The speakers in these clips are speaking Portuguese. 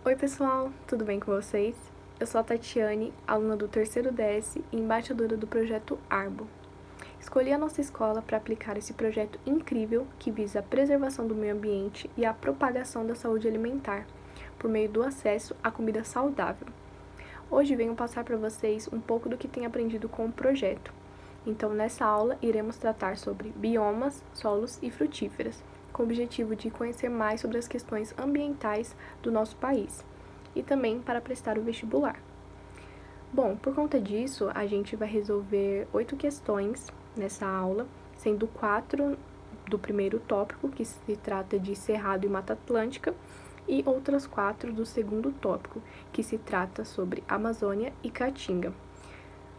Oi pessoal, tudo bem com vocês? Eu sou a Tatiane, aluna do terceiro DS e embaixadora do projeto Arbo. Escolhi a nossa escola para aplicar esse projeto incrível que visa a preservação do meio ambiente e a propagação da saúde alimentar, por meio do acesso à comida saudável. Hoje venho passar para vocês um pouco do que tenho aprendido com o projeto. Então, nessa aula, iremos tratar sobre biomas, solos e frutíferas, com o objetivo de conhecer mais sobre as questões ambientais do nosso país e também para prestar o vestibular. Bom, por conta disso, a gente vai resolver 8 questões nessa aula, sendo 4 do primeiro tópico, que se trata de Cerrado e Mata Atlântica, e outras 4 do segundo tópico, que se trata sobre Amazônia e Caatinga.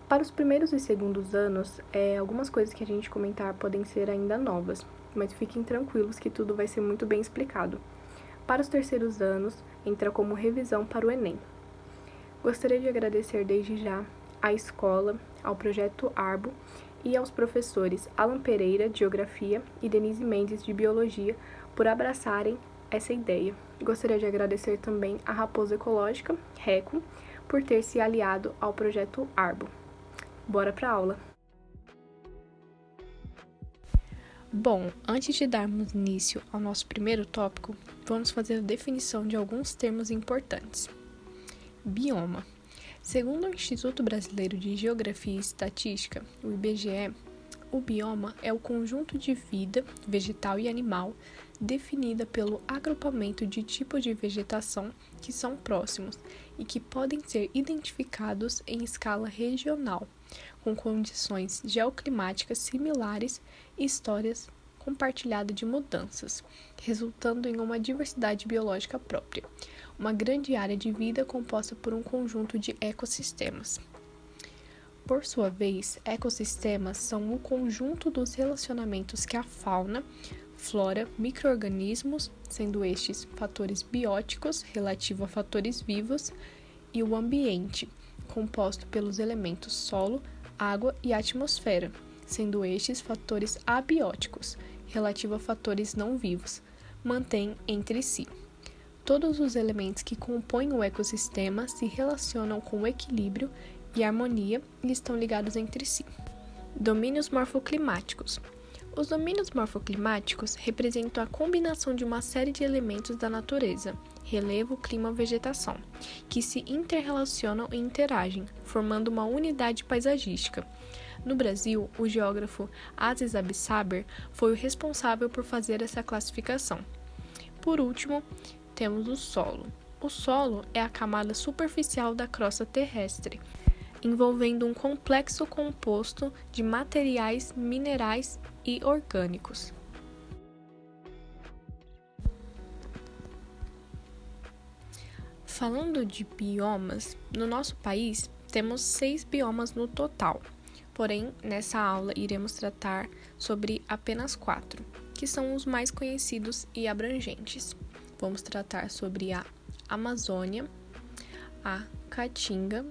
Para os primeiros e segundos anos, algumas coisas que a gente comentar podem ser ainda novas, mas fiquem tranquilos que tudo vai ser muito bem explicado. Para os terceiros anos, entra como revisão para o Enem. Gostaria de agradecer desde já à escola, ao projeto Arbo e aos professores Alan Pereira, de Geografia, e Denise Mendes, de Biologia, por abraçarem essa ideia. Gostaria de agradecer também à Raposa Ecológica, RECO, por ter se aliado ao projeto Arbo. Bora para a aula! Bom, antes de darmos início ao nosso primeiro tópico, vamos fazer a definição de alguns termos importantes. Bioma. Segundo o Instituto Brasileiro de Geografia e Estatística, o IBGE, o bioma é o conjunto de vida, vegetal e animal, definida pelo agrupamento de tipos de vegetação que são próximos e que podem ser identificados em escala regional, com condições geoclimáticas similares e histórias compartilhadas de mudanças, resultando em uma diversidade biológica própria, uma grande área de vida composta por um conjunto de ecossistemas. Por sua vez, ecossistemas são o conjunto dos relacionamentos que a fauna, flora, micro-organismos, sendo estes fatores bióticos relativo a fatores vivos, e o ambiente, composto pelos elementos solo, água e atmosfera, sendo estes fatores abióticos, relativo a fatores não vivos, mantêm entre si. Todos os elementos que compõem o ecossistema se relacionam com equilíbrio e harmonia e estão ligados entre si. Domínios morfoclimáticos. Os domínios morfoclimáticos representam a combinação de uma série de elementos da natureza, relevo, clima, vegetação, que se interrelacionam e interagem, formando uma unidade paisagística. No Brasil, o geógrafo Aziz Absaber foi o responsável por fazer essa classificação. Por último, temos o solo. O solo é a camada superficial da crosta terrestre, envolvendo um complexo composto de materiais, minerais e orgânicos. Falando de biomas, no nosso país temos 6 biomas no total, porém nessa aula iremos tratar sobre apenas 4, que são os mais conhecidos e abrangentes. Vamos tratar sobre a Amazônia, a Caatinga,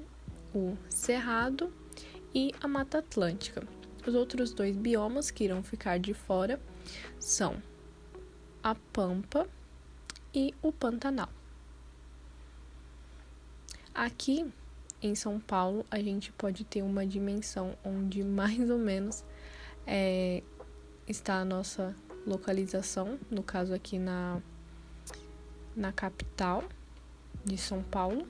o Cerrado e a Mata Atlântica. Os outros 2 biomas que irão ficar de fora são a Pampa e o Pantanal. Aqui em São Paulo, a gente pode ter uma dimensão onde mais ou menos está a nossa localização, no caso aqui na capital de São Paulo,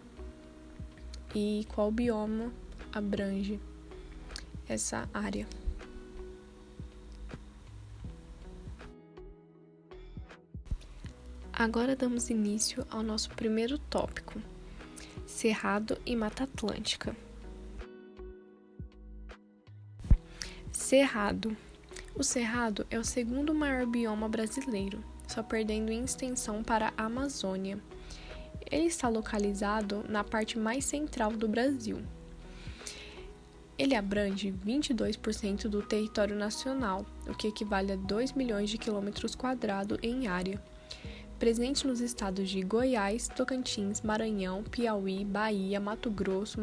e qual bioma abrange essa área. Agora damos início ao nosso primeiro tópico, Cerrado e Mata Atlântica. Cerrado. O Cerrado é o segundo maior bioma brasileiro, só perdendo em extensão para a Amazônia. Ele está localizado na parte mais central do Brasil. Ele abrange 22% do território nacional, o que equivale a 2 milhões de quilômetros quadrados em área. Presente nos estados de Goiás, Tocantins, Maranhão, Piauí, Bahia, Mato Grosso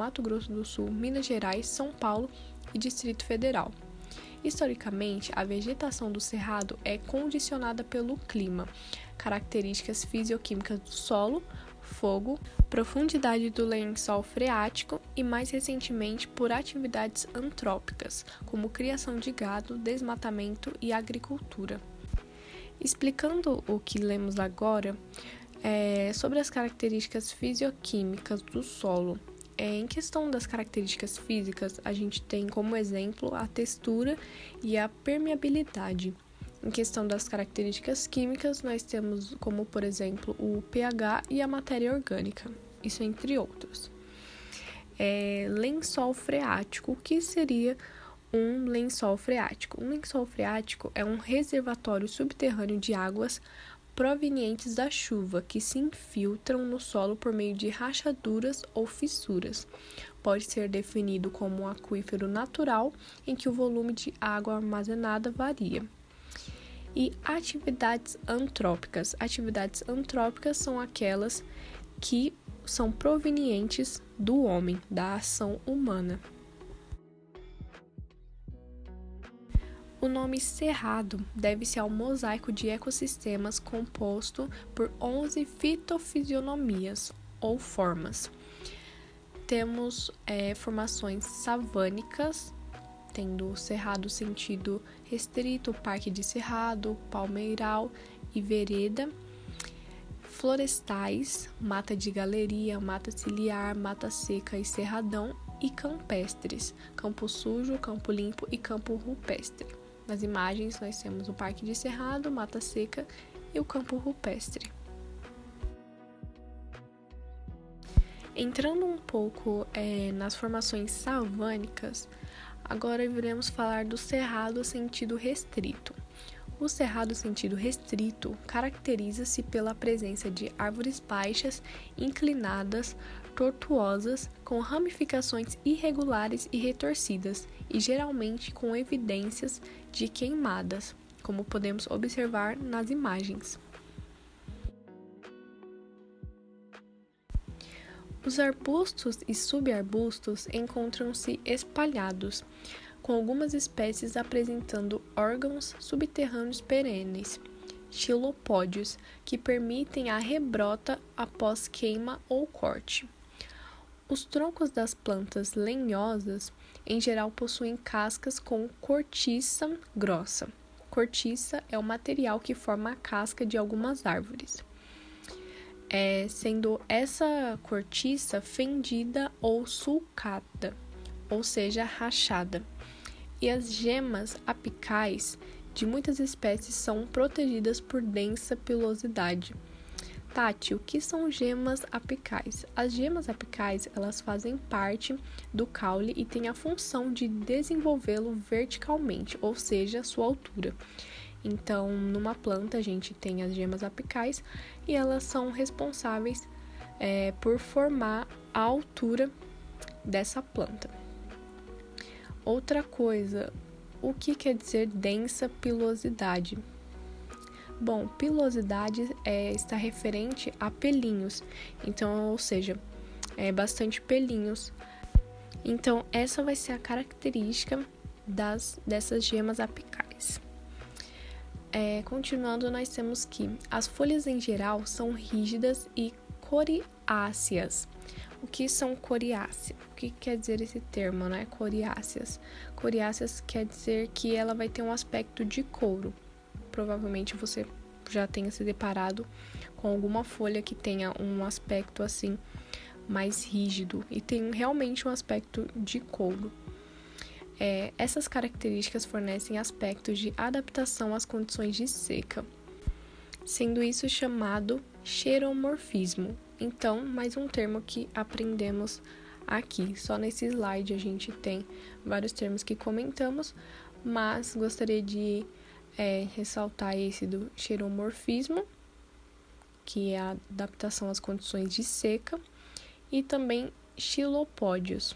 do Sul, Minas Gerais, São Paulo e Distrito Federal. Historicamente, a vegetação do Cerrado é condicionada pelo clima, características fisioquímicas do solo, fogo, profundidade do lençol freático e, mais recentemente, por atividades antrópicas, como criação de gado, desmatamento e agricultura. Explicando o que lemos agora, sobre as características fisioquímicas do solo. Em questão das características físicas, a gente tem como exemplo a textura e a permeabilidade. Em questão das características químicas, nós temos como, por exemplo, o pH e a matéria orgânica, isso entre outros. Lençol freático. O que seria um lençol freático? Um lençol freático é um reservatório subterrâneo de águas provenientes da chuva, que se infiltram no solo por meio de rachaduras ou fissuras. Pode ser definido como um aquífero natural em que o volume de água armazenada varia. E atividades antrópicas. Atividades antrópicas são aquelas que são provenientes do homem, da ação humana. O nome cerrado deve-se ao mosaico de ecossistemas composto por 11 fitofisionomias ou formas. Temos formações savânicas, tendo cerrado sentido restrito, parque de cerrado, palmeiral e vereda. Florestais, mata de galeria, mata ciliar, mata seca e cerradão. E campestres, campo sujo, campo limpo e campo rupestre. Nas imagens, nós temos o parque de cerrado, mata seca e o campo rupestre. Entrando um pouco nas formações savânicas, agora iremos falar do cerrado sentido restrito. O cerrado sentido restrito caracteriza-se pela presença de árvores baixas, inclinadas, tortuosas, com ramificações irregulares e retorcidas, e geralmente com evidências de queimadas, como podemos observar nas imagens. Os arbustos e subarbustos encontram-se espalhados, com algumas espécies apresentando órgãos subterrâneos perenes, xilopódios, que permitem a rebrota após queima ou corte. Os troncos das plantas lenhosas, em geral, possuem cascas com cortiça grossa. Cortiça é o material que forma a casca de algumas árvores, sendo essa cortiça fendida ou sulcata, ou seja, rachada. E as gemas apicais de muitas espécies são protegidas por densa pilosidade. Tati, o que são gemas apicais? As gemas apicais, elas fazem parte do caule e têm a função de desenvolvê-lo verticalmente, ou seja, sua altura. Então, numa planta, a gente tem as gemas apicais e elas são responsáveis por formar a altura dessa planta. Outra coisa, o que quer dizer densa pilosidade? Bom, pilosidade está referente a pelinhos, então, ou seja, bastante pelinhos. Então, essa vai ser a característica dessas gemas apicais. Continuando, nós temos que as folhas em geral são rígidas e coriáceas. O que são coriáceas? O que quer dizer esse termo, né? Coriáceas. Coriáceas quer dizer que ela vai ter um aspecto de couro. Provavelmente você já tenha se deparado com alguma folha que tenha um aspecto assim mais rígido e tem realmente um aspecto de couro. Essas características fornecem aspectos de adaptação às condições de seca, sendo isso chamado xeromorfismo. Então, mais um termo que aprendemos aqui. Só nesse slide a gente tem vários termos que comentamos, mas gostaria de ressaltar esse do xeromorfismo, que é a adaptação às condições de seca, e também xilopódios,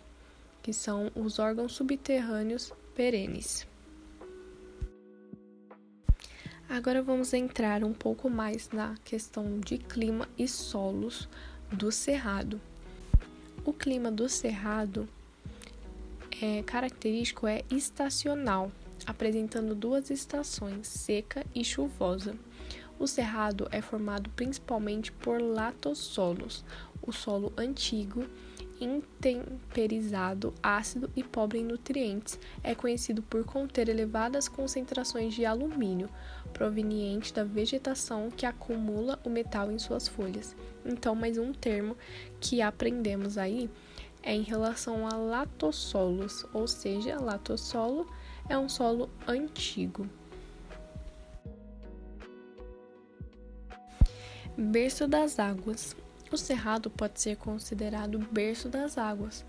que são os órgãos subterrâneos perenes. Agora vamos entrar um pouco mais na questão de clima e solos do cerrado. O clima do cerrado característico é estacional, apresentando duas estações, seca e chuvosa. O cerrado é formado principalmente por latossolos, o solo antigo, intemperizado, ácido e pobre em nutrientes. É conhecido por conter elevadas concentrações de alumínio, proveniente da vegetação que acumula o metal em suas folhas. Então, mais um termo que aprendemos aí é em relação a latossolos, ou seja, latossolo é um solo antigo. Berço das águas. O cerrado pode ser considerado berço das águas,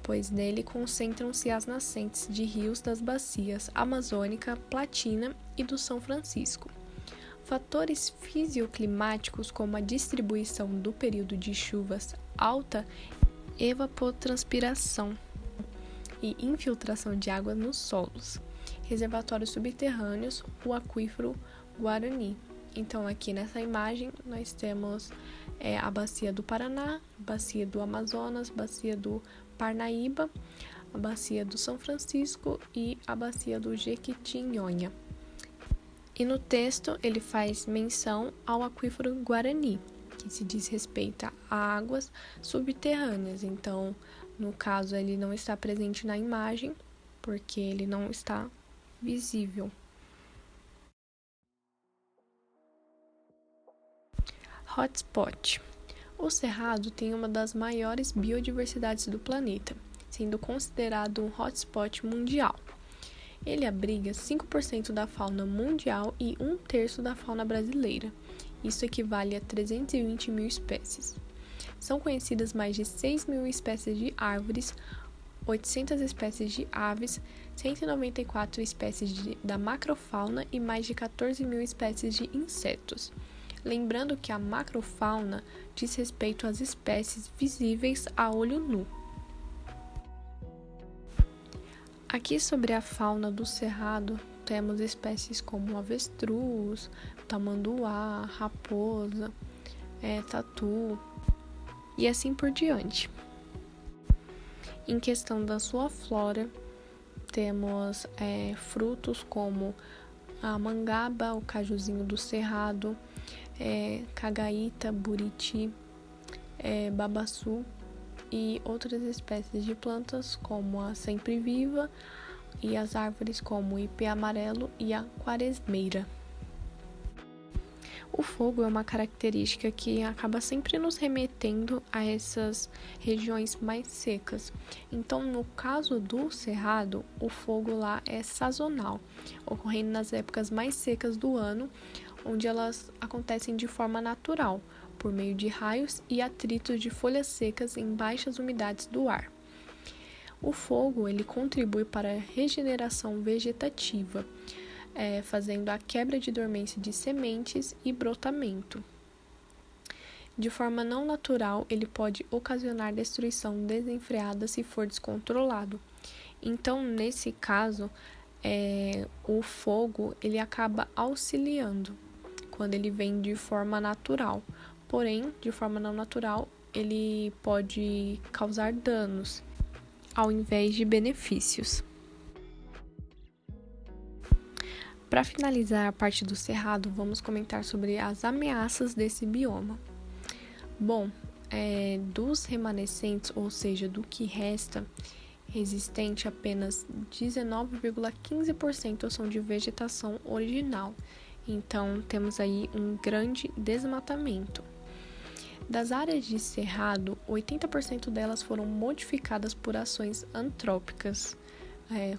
pois nele concentram-se as nascentes de rios das bacias Amazônica, Platina e do São Francisco. Fatores fisioclimáticos como a distribuição do período de chuvas alta, evapotranspiração e infiltração de água nos solos, reservatórios subterrâneos, o aquífero Guarani. Então, aqui nessa imagem, nós temos a bacia do Paraná, bacia do Amazonas, bacia do Parnaíba, a bacia do São Francisco e a bacia do Jequitinhonha. E no texto, ele faz menção ao aquífero Guarani, que se diz respeito a águas subterrâneas. Então, no caso, ele não está presente na imagem, porque ele não está visível. Hotspot. O cerrado tem uma das maiores biodiversidades do planeta, sendo considerado um hotspot mundial. Ele abriga 5% da fauna mundial e 1/3 da fauna brasileira. Isso equivale a 320 mil espécies. São conhecidas mais de 6 mil espécies de árvores, 800 espécies de aves, 194 espécies da macrofauna e mais de 14 mil espécies de insetos. Lembrando que a macrofauna diz respeito às espécies visíveis a olho nu. Aqui sobre a fauna do cerrado, temos espécies como avestruz, tamanduá, raposa, tatu e assim por diante. Em questão da sua flora, temos frutos como a mangaba, o cajuzinho do cerrado, cagaíta, buriti, babaçu e outras espécies de plantas como a sempre-viva e as árvores como o ipê amarelo e a quaresmeira. O fogo é uma característica que acaba sempre nos remetendo a essas regiões mais secas. Então, no caso do cerrado, o fogo lá é sazonal, ocorrendo nas épocas mais secas do ano, onde elas acontecem de forma natural, por meio de raios e atritos de folhas secas em baixas umidades do ar. O fogo ele contribui para a regeneração vegetativa, fazendo a quebra de dormência de sementes e brotamento. De forma não natural, ele pode ocasionar destruição desenfreada se for descontrolado. Então, nesse caso, o fogo ele acaba auxiliando quando ele vem de forma natural. Porém, de forma não natural, ele pode causar danos ao invés de benefícios. Para finalizar a parte do cerrado, vamos comentar sobre as ameaças desse bioma. Bom, dos remanescentes, ou seja, do que resta existente, apenas 19,15% são de vegetação original. Então, temos aí um grande desmatamento. Das áreas de cerrado, 80% delas foram modificadas por ações antrópicas.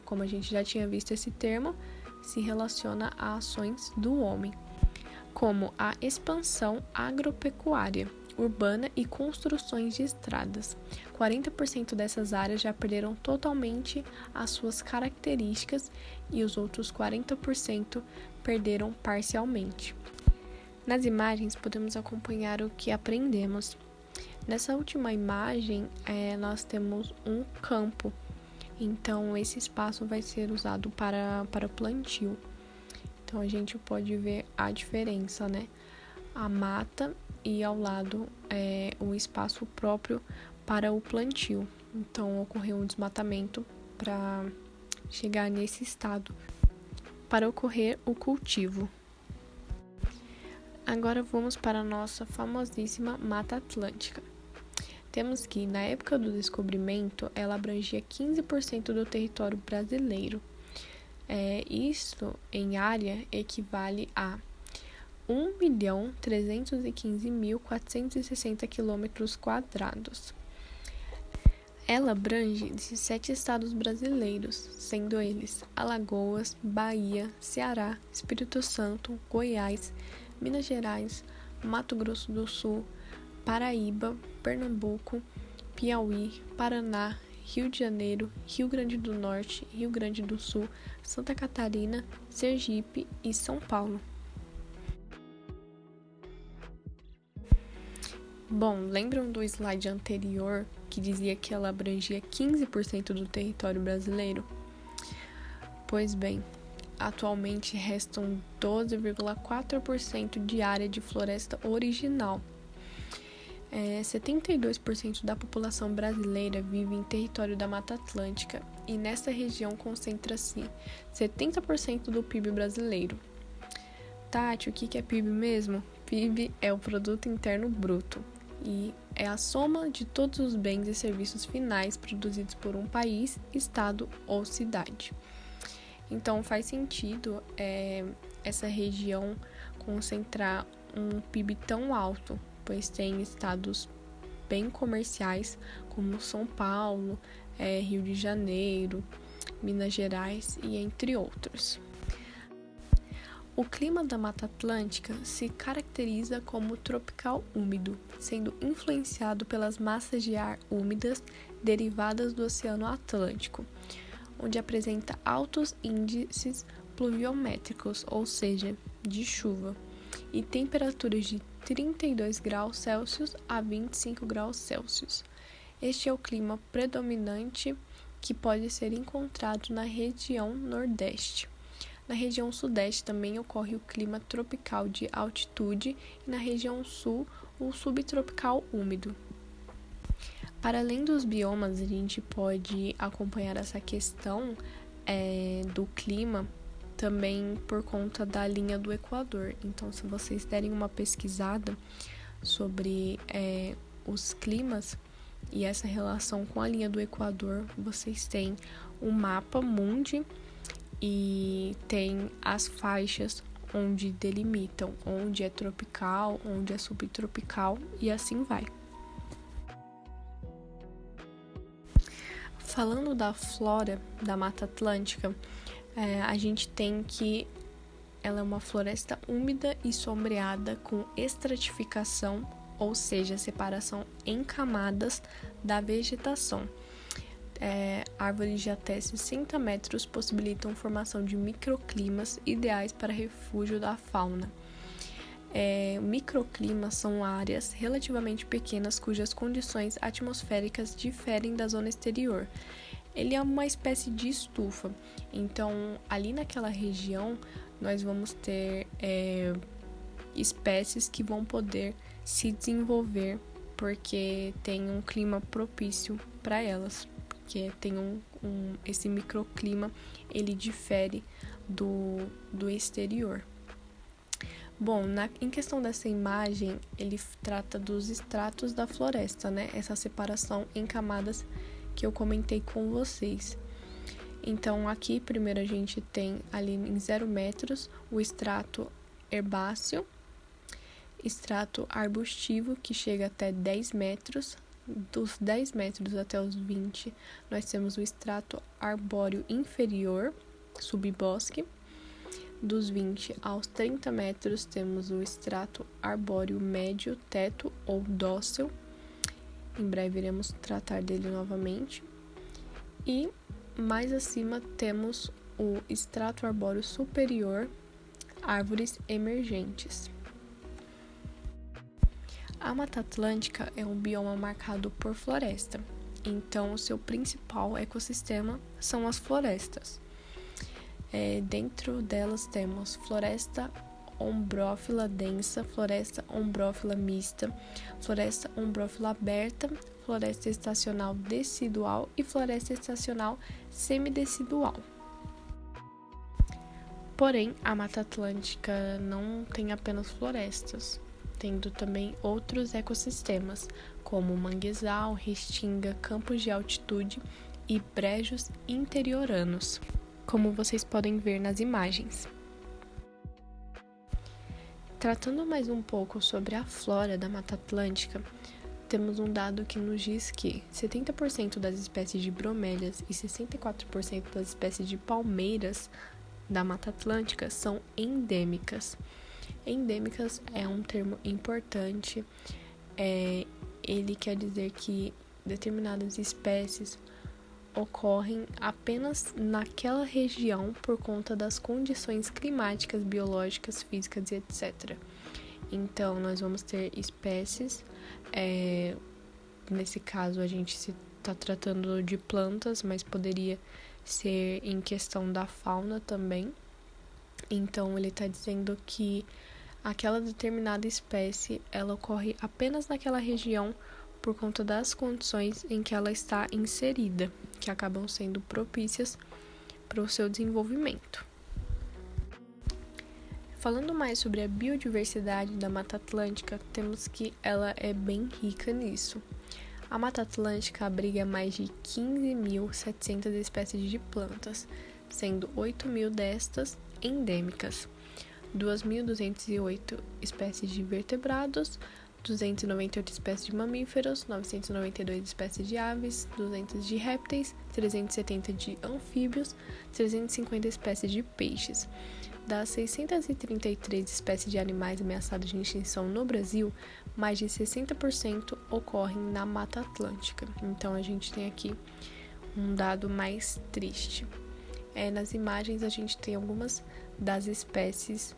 Como a gente já tinha visto, esse termo se relaciona a ações do homem, como a expansão agropecuária, urbana e construções de estradas. 40% dessas áreas já perderam totalmente as suas características e os outros 40% perderam parcialmente. Nas imagens podemos acompanhar o que aprendemos. Nessa última imagem, nós temos um campo. Então, esse espaço vai ser usado para plantio. Então, a gente pode ver a diferença, né? A mata e ao lado o espaço próprio para o plantio. Então, ocorreu um desmatamento para chegar nesse estado, para ocorrer o cultivo. Agora vamos para a nossa famosíssima Mata Atlântica. Temos que, na época do descobrimento, ela abrangia 15% do território brasileiro. Isso, em área, equivale a 1.315.460 km². Ela abrange 17 estados brasileiros, sendo eles Alagoas, Bahia, Ceará, Espírito Santo, Goiás, Minas Gerais, Mato Grosso do Sul, Paraíba, Pernambuco, Piauí, Paraná, Rio de Janeiro, Rio Grande do Norte, Rio Grande do Sul, Santa Catarina, Sergipe e São Paulo. Bom, lembram do slide anterior que dizia que ela abrangia 15% do território brasileiro? Pois bem, atualmente restam 12,4% de área de floresta original. 72% da população brasileira vive em território da Mata Atlântica e nessa região concentra-se 70% do PIB brasileiro. Tati, o que é PIB mesmo? PIB é o Produto Interno Bruto e é a soma de todos os bens e serviços finais produzidos por um país, estado ou cidade. Então faz sentido essa região concentrar um PIB tão alto, pois tem estados bem comerciais como São Paulo, Rio de Janeiro, Minas Gerais e entre outros. O clima da Mata Atlântica se caracteriza como tropical úmido, sendo influenciado pelas massas de ar úmidas derivadas do Oceano Atlântico, onde apresenta altos índices pluviométricos, ou seja, de chuva, e temperaturas de 32 graus Celsius a 25 graus Celsius. Este é o clima predominante que pode ser encontrado na região Nordeste. Na região Sudeste também ocorre o clima tropical de altitude e na região Sul o subtropical úmido. Para além dos biomas, a gente pode acompanhar essa questão do clima também por conta da linha do Equador. Então, se vocês derem uma pesquisada sobre os climas e essa relação com a linha do Equador, vocês têm o mapa mundi e tem as faixas onde delimitam onde é tropical, onde é subtropical e assim vai. Falando da flora da Mata Atlântica, a gente tem que ela é uma floresta úmida e sombreada com estratificação, ou seja, separação em camadas da vegetação. Árvores de até 60 metros possibilitam formação de microclimas ideais para refúgio da fauna. Microclimas são áreas relativamente pequenas cujas condições atmosféricas diferem da zona exterior. Ele é uma espécie de estufa, então ali naquela região nós vamos ter espécies que vão poder se desenvolver porque tem um clima propício para elas. Que tem esse microclima, ele difere do exterior. Bom, em questão dessa imagem, ele trata dos estratos da floresta, né? Essa separação em camadas que eu comentei com vocês. Então, aqui, primeiro a gente tem ali em 0 metros o estrato herbáceo, estrato arbustivo, que chega até 10 metros, dos 10 metros até os 20, nós temos o estrato arbóreo inferior, subbosque. Dos 20 aos 30 metros, temos o estrato arbóreo médio, teto ou dócil. Em breve iremos tratar dele novamente. E mais acima temos o estrato arbóreo superior, árvores emergentes. A Mata Atlântica é um bioma marcado por floresta, então o seu principal ecossistema são as florestas. Dentro delas temos floresta ombrófila densa, floresta ombrófila mista, floresta ombrófila aberta, floresta estacional decidual e floresta estacional semidecidual. Porém, a Mata Atlântica não tem apenas florestas, tendo também outros ecossistemas, como manguezal, restinga, campos de altitude e brejos interioranos, como vocês podem ver nas imagens. Tratando mais um pouco sobre a flora da Mata Atlântica, temos um dado que nos diz que 70% das espécies de bromélias e 64% das espécies de palmeiras da Mata Atlântica são endêmicas. Endêmicas é um termo importante, ele quer dizer que determinadas espécies ocorrem apenas naquela região por conta das condições climáticas, biológicas, físicas e etc. Então, nós vamos ter espécies, nesse caso a gente está tratando de plantas, mas poderia ser em questão da fauna também. Então, ele está dizendo que aquela determinada espécie, ela ocorre apenas naquela região por conta das condições em que ela está inserida, que acabam sendo propícias para o seu desenvolvimento. Falando mais sobre a biodiversidade da Mata Atlântica, temos que ela é bem rica nisso. A Mata Atlântica abriga mais de 15.700 espécies de plantas, sendo 8.000 destas endêmicas, 2.208 espécies de vertebrados, 298 espécies de mamíferos, 992 espécies de aves, 200 de répteis, 370 de anfíbios, 350 espécies de peixes. Das 633 espécies de animais ameaçados de extinção no Brasil, mais de 60% ocorrem na Mata Atlântica. Então, a gente tem aqui um dado mais triste. Nas imagens, a gente tem algumas das espécies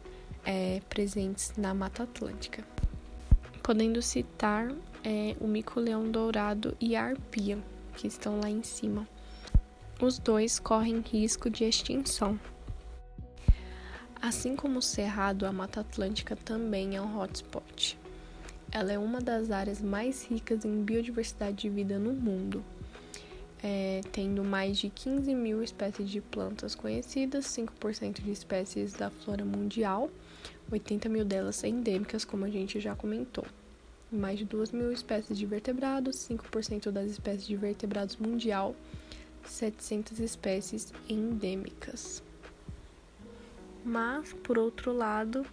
presentes na Mata Atlântica, podendo citar o mico-leão dourado e a arpia, que estão lá em cima. Os dois correm risco de extinção. Assim como o Cerrado, a Mata Atlântica também é um hotspot. Ela é uma das áreas mais ricas em biodiversidade de vida no mundo, tendo mais de 15.000 espécies de plantas conhecidas, 5% de espécies da flora mundial, 80.000 delas endêmicas, como a gente já comentou. Mais de 2.000 espécies de vertebrados, 5% das espécies de vertebrados mundial, 700 espécies endêmicas. Mas, por outro lado,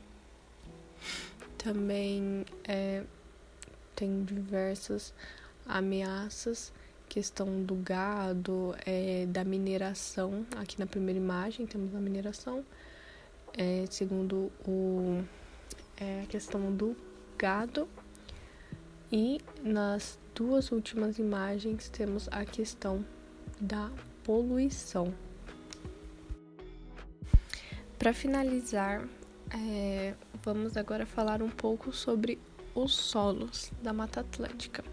também tem diversas ameaças, questão do gado, da mineração. Aqui na primeira imagem temos a mineração, segundo a questão do gado, e nas duas últimas imagens temos a questão da poluição. Para finalizar, vamos agora falar um pouco sobre os solos da Mata Atlântica.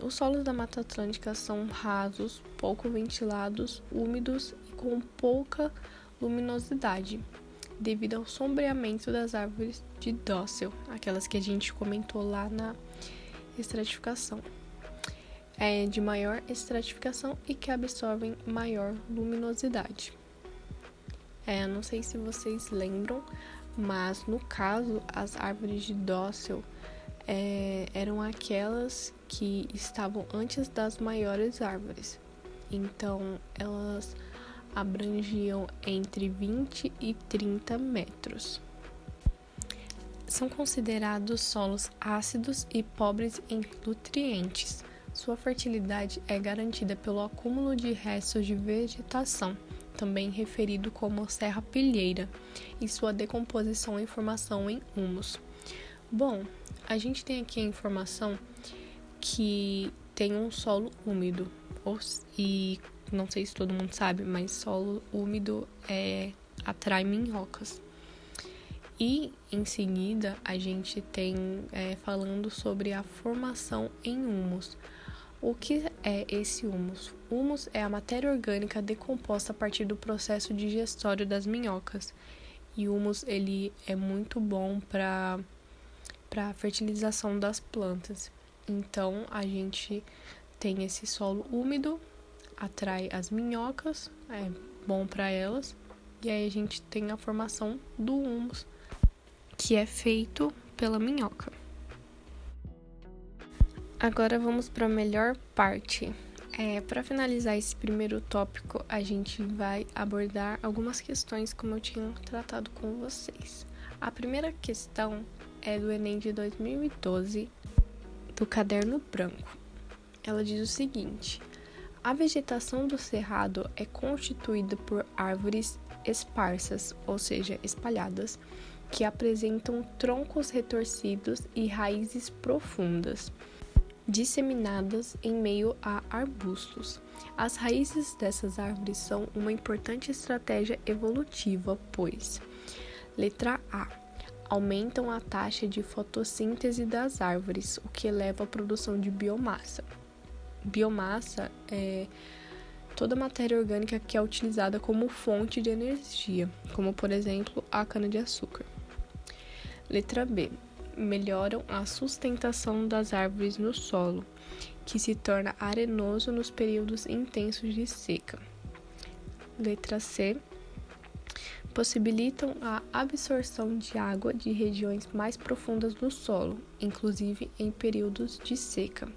Os solos da Mata Atlântica são rasos, pouco ventilados, úmidos e com pouca luminosidade, devido ao sombreamento das árvores de dócil, aquelas que a gente comentou lá na estratificação. De maior estratificação e que absorvem maior luminosidade. Não sei se vocês lembram, mas no caso, as árvores de dócil eram aquelas que estavam antes das maiores árvores. Então, elas abrangiam entre 20 e 30 metros. São considerados solos ácidos e pobres em nutrientes. Sua fertilidade é garantida pelo acúmulo de restos de vegetação, também referido como serrapilheira, e sua decomposição e formação em humus. Bom, a gente tem aqui a informação que tem um solo úmido, e não sei se todo mundo sabe, mas solo úmido atrai minhocas. E em seguida a gente tem falando sobre a formação em humus. O que é esse humus? Humus é a matéria orgânica decomposta a partir do processo digestório das minhocas. E o humus ele é muito bom para a fertilização das plantas. Então a gente tem esse solo úmido, atrai as minhocas, é bom para elas, E aí a gente tem a formação do humus, que é feito pela minhoca. Agora vamos para a melhor parte. Para finalizar esse primeiro tópico, a gente vai abordar algumas questões como eu tinha tratado com vocês. A primeira questão é do Enem de 2012, do caderno branco. Ela diz o seguinte: a vegetação do cerrado é constituída por árvores esparsas, ou seja, espalhadas, que apresentam troncos retorcidos e raízes profundas, disseminadas em meio a arbustos. As raízes dessas árvores são uma importante estratégia evolutiva, pois: letra A. Aumentam a taxa de fotossíntese das árvores, o que eleva a produção de biomassa. Biomassa é toda matéria orgânica que é utilizada como fonte de energia, como por exemplo a cana-de-açúcar. Letra B. Melhoram a sustentação das árvores no solo, que se torna arenoso nos períodos intensos de seca. Letra C. Possibilitam a absorção de água de regiões mais profundas do solo, inclusive em períodos de seca.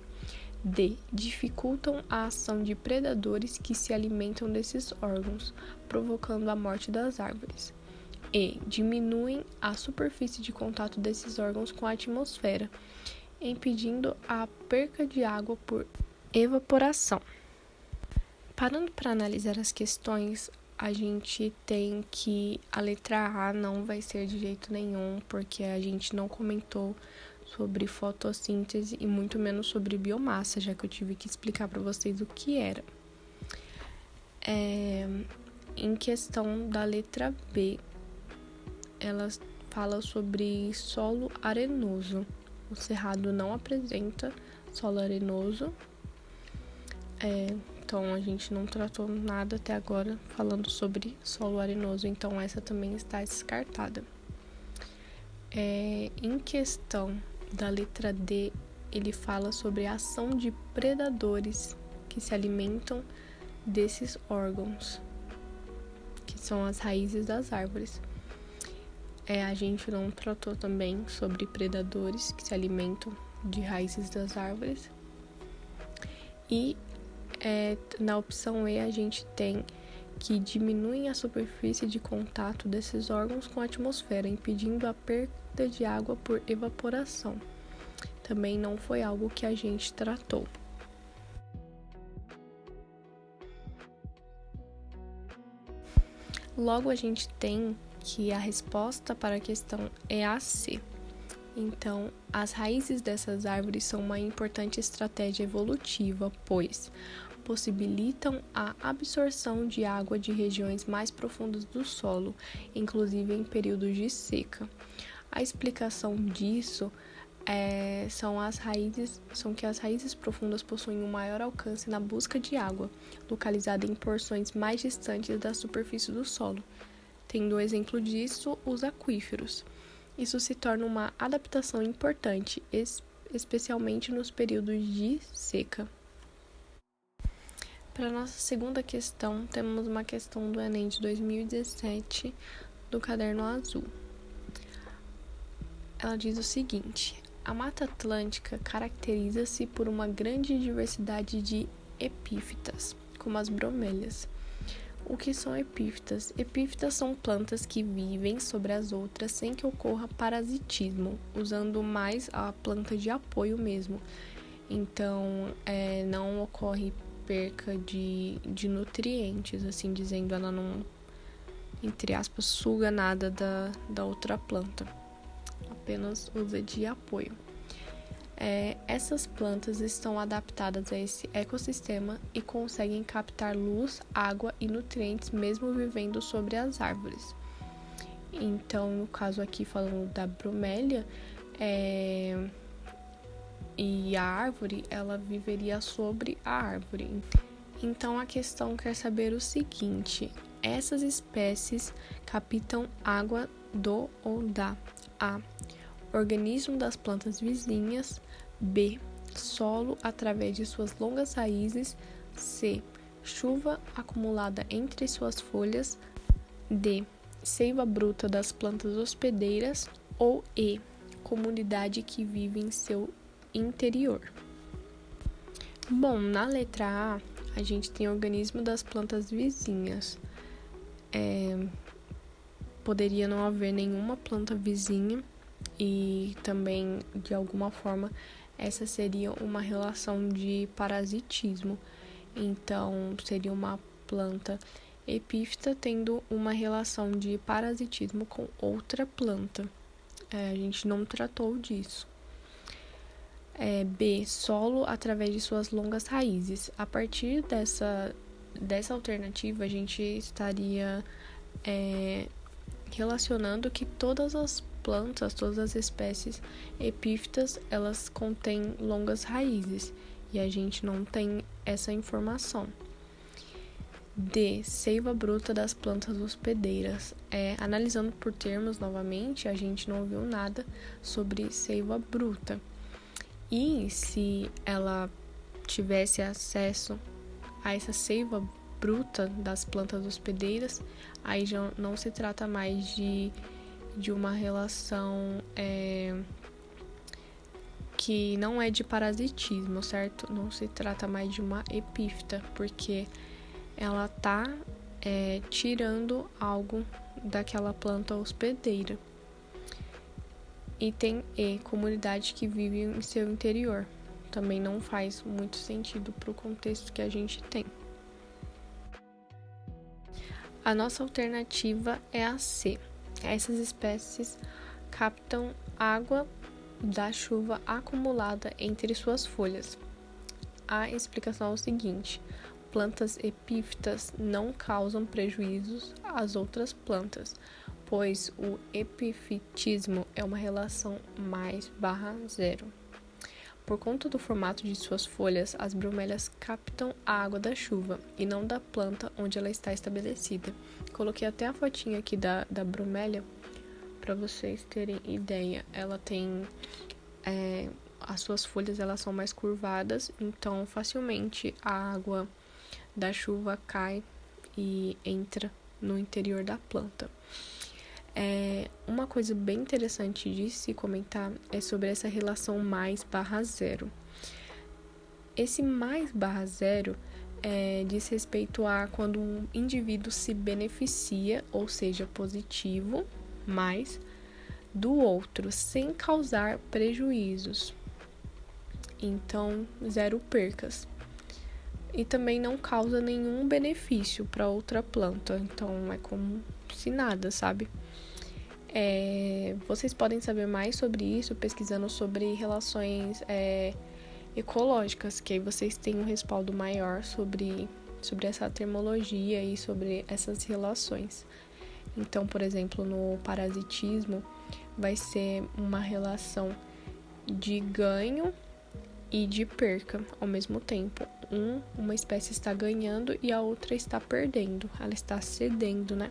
D. Dificultam a ação de predadores que se alimentam desses órgãos, provocando a morte das árvores. E. Diminuem a superfície de contato desses órgãos com a atmosfera, impedindo a perca de água por evaporação. Parando para analisar as questões, a gente tem que a letra A não vai ser de jeito nenhum, porque a gente não comentou sobre fotossíntese e muito menos sobre biomassa, já que eu tive que explicar para vocês o que era. Em questão da letra B, ela fala sobre solo arenoso. O cerrado não apresenta solo arenoso, então a gente não tratou nada até agora falando sobre solo arenoso, então essa também está descartada. Em questão da letra D, ele fala sobre a ação de predadores que se alimentam desses órgãos, que são as raízes das árvores. A gente não tratou também sobre predadores que se alimentam de raízes das árvores. E na opção E a gente tem que diminuem a superfície de contato desses órgãos com a atmosfera, impedindo a perda de água por evaporação. Também não foi algo que a gente tratou. Logo, a gente tem que a resposta para a questão é a C. Então, as raízes dessas árvores são uma importante estratégia evolutiva, pois possibilitam a absorção de água de regiões mais profundas do solo, inclusive em períodos de seca. A explicação disso são que as raízes profundas possuem um maior alcance na busca de água, localizada em porções mais distantes da superfície do solo. Tendo exemplo disso, os aquíferos. Isso se torna uma adaptação importante, especialmente nos períodos de seca. Para a nossa segunda questão, temos uma questão do Enem de 2017, do caderno azul. Ela diz o seguinte: a Mata Atlântica caracteriza-se por uma grande diversidade de epífitas, como as bromélias. O que são epífitas? Epífitas são plantas que vivem sobre as outras sem que ocorra parasitismo, usando mais a planta de apoio mesmo. Então, não ocorre perca de nutrientes, assim dizendo, ela não, entre aspas, suga nada da outra planta, apenas usa de apoio. Essas plantas estão adaptadas a esse ecossistema e conseguem captar luz, água e nutrientes mesmo vivendo sobre as árvores. Então, no caso aqui falando da bromélia, e a árvore, ela viveria sobre a árvore. Então, a questão quer saber o seguinte: essas espécies captam água do ou da A. Organismo das plantas vizinhas. B. Solo através de suas longas raízes. C. Chuva acumulada entre suas folhas. D. Seiva bruta das plantas hospedeiras. Ou E. Comunidade que vive em seu interior. Bom, na letra A, a gente tem organismo das plantas vizinhas. Poderia não haver nenhuma planta vizinha e também, de alguma forma, essa seria uma relação de parasitismo. Então, seria uma planta epífita tendo uma relação de parasitismo com outra planta. A gente não tratou disso. B. Solo através de suas longas raízes. A partir dessa alternativa, a gente estaria relacionando que todas as plantas, todas as espécies epífitas, elas contêm longas raízes e a gente não tem essa informação. D. Seiva bruta das plantas hospedeiras. Analisando por termos novamente, a gente não viu nada sobre seiva bruta. E se ela tivesse acesso a essa seiva bruta das plantas hospedeiras, aí já não se trata mais de uma relação que não é de parasitismo, certo? Não se trata mais de uma epífita, porque ela está tirando algo daquela planta hospedeira. Item E, comunidade que vive em seu interior. Também não faz muito sentido para o contexto que a gente tem. A nossa alternativa é a C. Essas espécies captam água da chuva acumulada entre suas folhas. A explicação é o seguinte: plantas epífitas não causam prejuízos às outras plantas, pois o epifitismo é uma relação mais/0. Por conta do formato de suas folhas, as bromélias captam a água da chuva e não da planta onde ela está estabelecida. Coloquei até a fotinha aqui da bromélia para vocês terem ideia. Ela tem as suas folhas, elas são mais curvadas, então facilmente a água da chuva cai e entra no interior da planta. Uma coisa bem interessante de se comentar é sobre essa relação mais/0. Esse mais/0 diz respeito a quando um indivíduo se beneficia, ou seja, positivo, mais do outro, sem causar prejuízos. Então, 0 percas. E também não causa nenhum benefício para outra planta, então é como se nada, sabe? Vocês podem saber mais sobre isso pesquisando sobre relações ecológicas, que aí vocês têm um respaldo maior sobre essa termologia e sobre essas relações. Então, por exemplo, no parasitismo, vai ser uma relação de ganho e de perca ao mesmo tempo. Uma espécie está ganhando e a outra está perdendo. Ela está cedendo, né,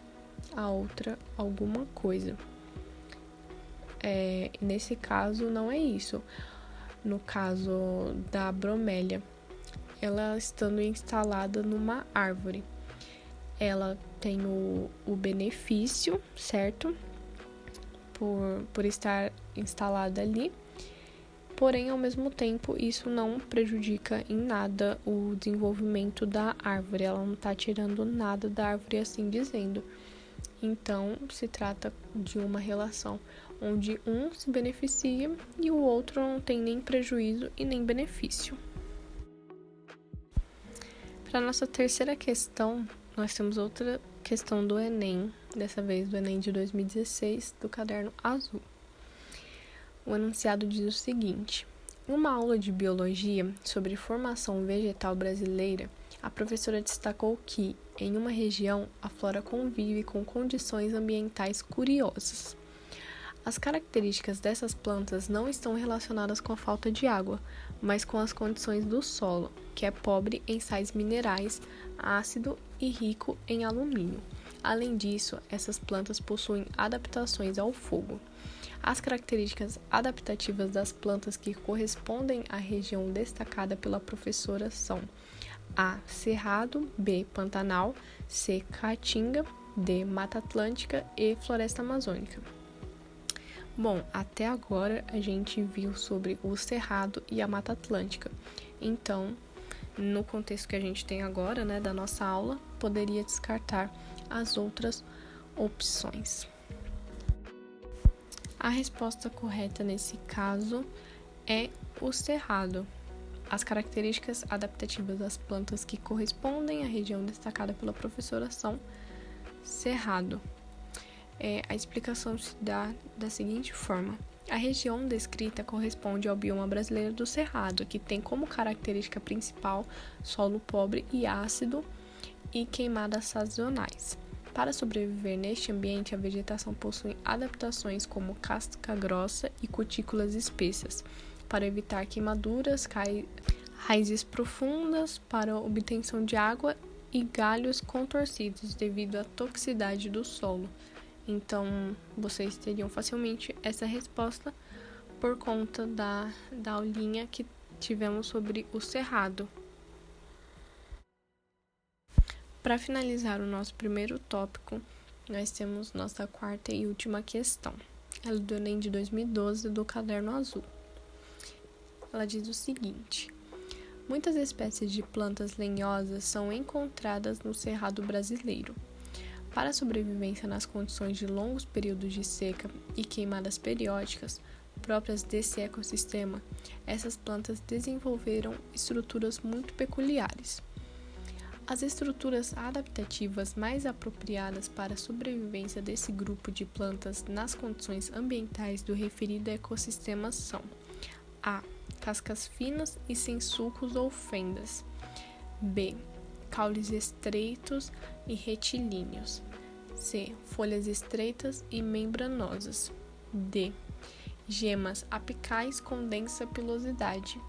a outra alguma coisa. Nesse caso, não é isso. No caso da bromélia, ela estando instalada numa árvore, ela tem o benefício, certo? Por estar instalada ali. Porém, ao mesmo tempo, isso não prejudica em nada o desenvolvimento da árvore. Ela não está tirando nada da árvore, assim dizendo. Então, se trata de uma relação onde um se beneficia e o outro não tem nem prejuízo e nem benefício. Para a nossa terceira questão, nós temos outra questão do Enem, dessa vez do Enem de 2016, do caderno azul. O enunciado diz o seguinte: em uma aula de biologia sobre formação vegetal brasileira, a professora destacou que, em uma região, a flora convive com condições ambientais curiosas. As características dessas plantas não estão relacionadas com a falta de água, mas com as condições do solo, que é pobre em sais minerais, ácido e rico em alumínio. Além disso, essas plantas possuem adaptações ao fogo. As características adaptativas das plantas que correspondem à região destacada pela professora são A. Cerrado, B. Pantanal, C. Caatinga D. Mata Atlântica e Floresta Amazônica. Bom, até agora a gente viu sobre o Cerrado e a Mata Atlântica. Então, no contexto que a gente tem agora, né, da nossa aula, poderia descartar as outras opções. A resposta correta nesse caso é o Cerrado. As características adaptativas das plantas que correspondem à região destacada pela professora são Cerrado. A explicação se dá da seguinte forma: a região descrita corresponde ao bioma brasileiro do Cerrado, que tem como característica principal solo pobre e ácido e queimadas sazonais. Para sobreviver neste ambiente, a vegetação possui adaptações como casca grossa e cutículas espessas, para evitar queimaduras, raízes profundas para obtenção de água e galhos contorcidos devido à toxicidade do solo. Então, vocês teriam facilmente essa resposta por conta da aulinha que tivemos sobre o Cerrado. Para finalizar o nosso primeiro tópico, nós temos nossa quarta e última questão. Ela é do Enem de 2012, do Caderno Azul. Ela diz o seguinte: muitas espécies de plantas lenhosas são encontradas no Cerrado brasileiro. Para a sobrevivência nas condições de longos períodos de seca e queimadas periódicas próprias desse ecossistema, essas plantas desenvolveram estruturas muito peculiares. As estruturas adaptativas mais apropriadas para a sobrevivência desse grupo de plantas nas condições ambientais do referido ecossistema são: A. Cascas finas e sem sulcos ou fendas. B. Caules estreitos e retilíneos. C. Folhas estreitas e membranosas. D. Gemas apicais com densa pilosidade.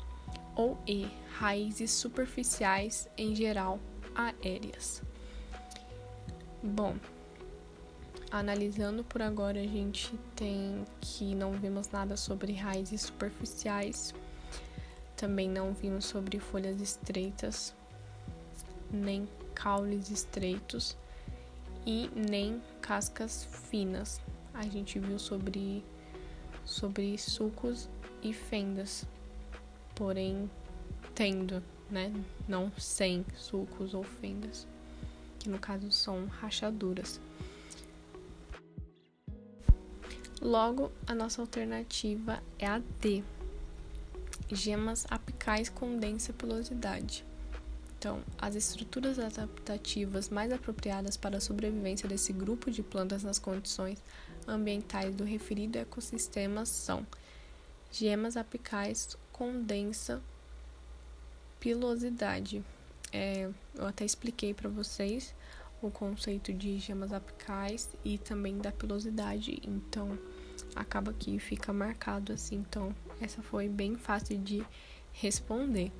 Ou E. Raízes superficiais, em geral aéreas. Bom, analisando por agora, a gente tem que não vimos nada sobre raízes superficiais, também não vimos sobre folhas estreitas, nem caules estreitos e nem cascas finas. A gente viu sobre sulcos e fendas, porém tendo, né, não sem sulcos ou fendas, que no caso são rachaduras. Logo, a nossa alternativa é a D, gemas apicais com densa pilosidade. Então, as estruturas adaptativas mais apropriadas para a sobrevivência desse grupo de plantas nas condições ambientais do referido ecossistema são gemas apicais com densa pilosidade. Eu até expliquei para vocês o conceito de gemas apicais e também da pilosidade, então acaba que fica marcado assim. Então, essa foi bem fácil de responder.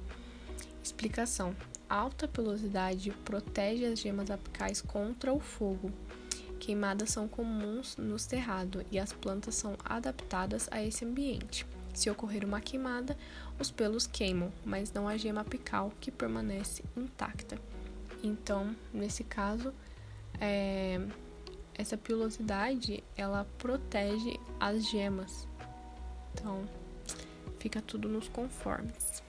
Explicação: a alta pilosidade protege as gemas apicais contra o fogo. Queimadas são comuns no cerrado e as plantas são adaptadas a esse ambiente. Se ocorrer uma queimada, os pelos queimam, mas não a gema apical, que permanece intacta. Então, nesse caso, essa pilosidade, ela protege as gemas. Então, fica tudo nos conformes.